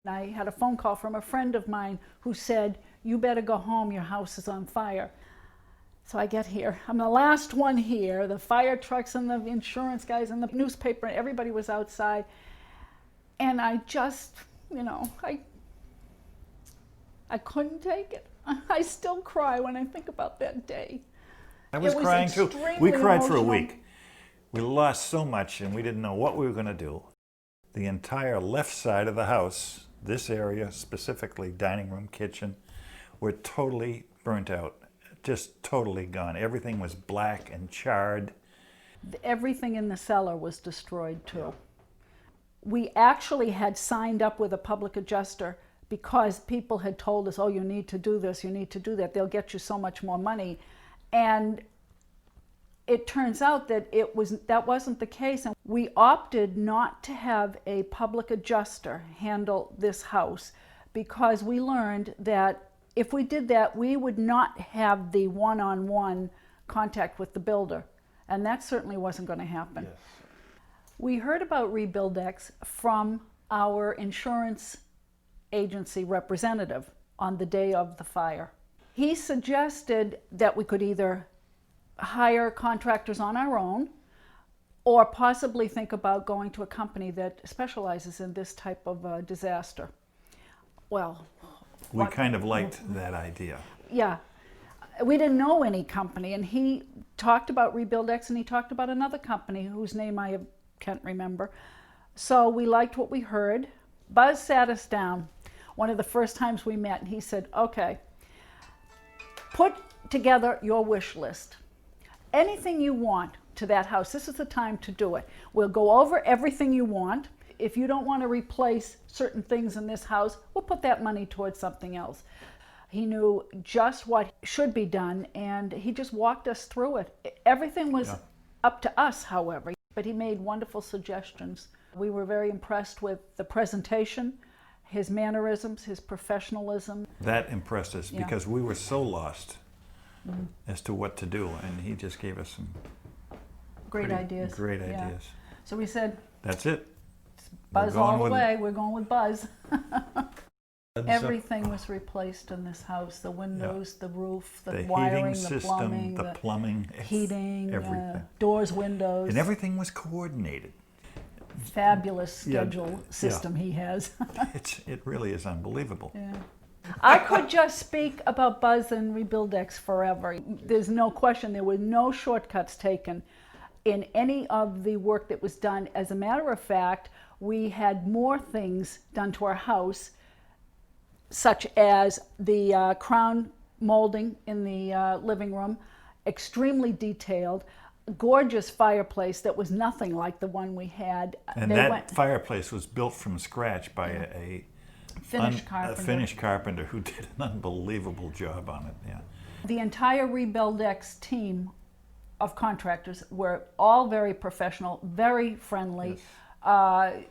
I had a phone call from a friend of mine who said, "You better go home, your house is on fire." So I get here. I'm the last one here. The fire trucks and the insurance guys and the newspaper, everybody was outside. And I just, I couldn't take it. I still cry when I think about that day. I was crying too. We cried for a emotional. week. We lost so much and we didn't know what we were going to do. The entire left side of the house, this area specifically, dining room, kitchen, were totally burnt out. Just totally gone. Everything was black and charred. Everything in the cellar was destroyed too. We actually had signed up with a public adjuster because people had told us, "Oh, you need to do this, you need to do that. They'll get you so much more money." And it turns out that that wasn't the case. And we opted not to have a public adjuster handle this house because we learned that if we did that, we would not have the one-on-one contact with the builder. And that certainly wasn't going to happen. Yes. We heard about Rebuildex from our insurance agency representative on the day of the fire. He suggested that we could either hire contractors on our own or possibly think about going to a company that specializes in this type of disaster. Well, we kind of liked that idea. Yeah. We didn't know any company, and he talked about Rebuildex and he talked about another company whose name I can't remember. So we liked what we heard. Buzz sat us down one of the first times we met, and he said, "Okay, put together your wish list. Anything you want to that house, this is the time to do it. We'll go over everything you want. If you don't want to replace certain things in this house, we'll put that money towards something else." He knew just what should be done, and he just walked us through it. Everything was up to us, however, but he made wonderful suggestions. We were very impressed with the presentation, his mannerisms, his professionalism. That impressed us because we were so lost as to what to do, and he just gave us some Great ideas. Great ideas. So we said, "That's it. Buzz all the way. We're going with Buzz." Everything was replaced in this house. The windows, the roof, the wiring, heating system, the plumbing, heating, everything. Doors, windows. And everything was coordinated. Fabulous schedule system he has. It really is unbelievable. Yeah. I could just speak about Buzz and Rebuildex forever. There's no question there were no shortcuts taken in any of the work that was done. As a matter of fact, we had more things done to our house, such as the crown molding in the living room, extremely detailed, gorgeous fireplace that was nothing like the one we had. And that fireplace was built from scratch by a Finnish carpenter who did an unbelievable job on it. Yeah. The entire Rebuildex team of contractors were all very professional, very friendly. Yes.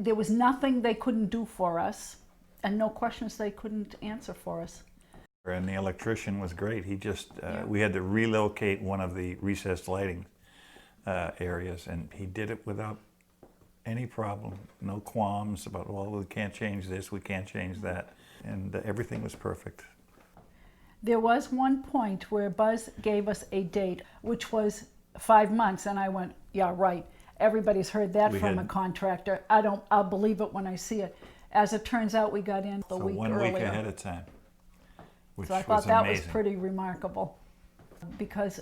There was nothing they couldn't do for us, and no questions they couldn't answer for us. And the electrician was great. He just, we had to relocate one of the recessed lighting areas, and he did it without any problem, no qualms about, well, we can't change this, we can't change that, and everything was perfect. There was one point where Buzz gave us a date, which was 5 months, and I went, "Yeah, right. Everybody's heard that from a contractor. I'll believe it when I see it." As it turns out, we got in a week earlier. 1 week ahead of time, which so I thought that was amazing. Pretty remarkable, because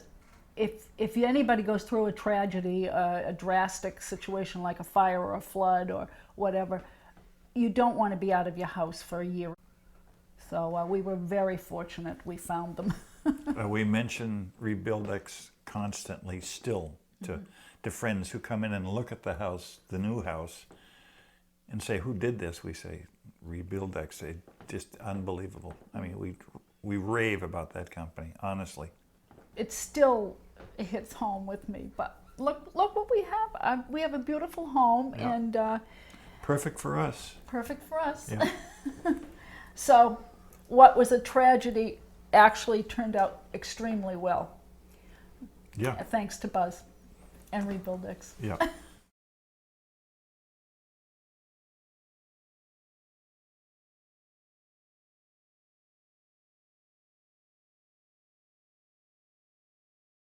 if anybody goes through a tragedy, a drastic situation like a fire or a flood or whatever, you don't want to be out of your house for a year. So we were very fortunate we found them. We mention Rebuildex constantly still to friends who come in and look at the house, the new house, and say, "Who did this?" We say, "Rebuildex." Just unbelievable. I mean, we rave about that company, honestly. It still hits home with me, but look what we have. We have a beautiful home, and perfect for us. Perfect for us. Yeah. So what was a tragedy actually turned out extremely well. Yeah. Thanks to Buzz and Rebuildex. Yeah.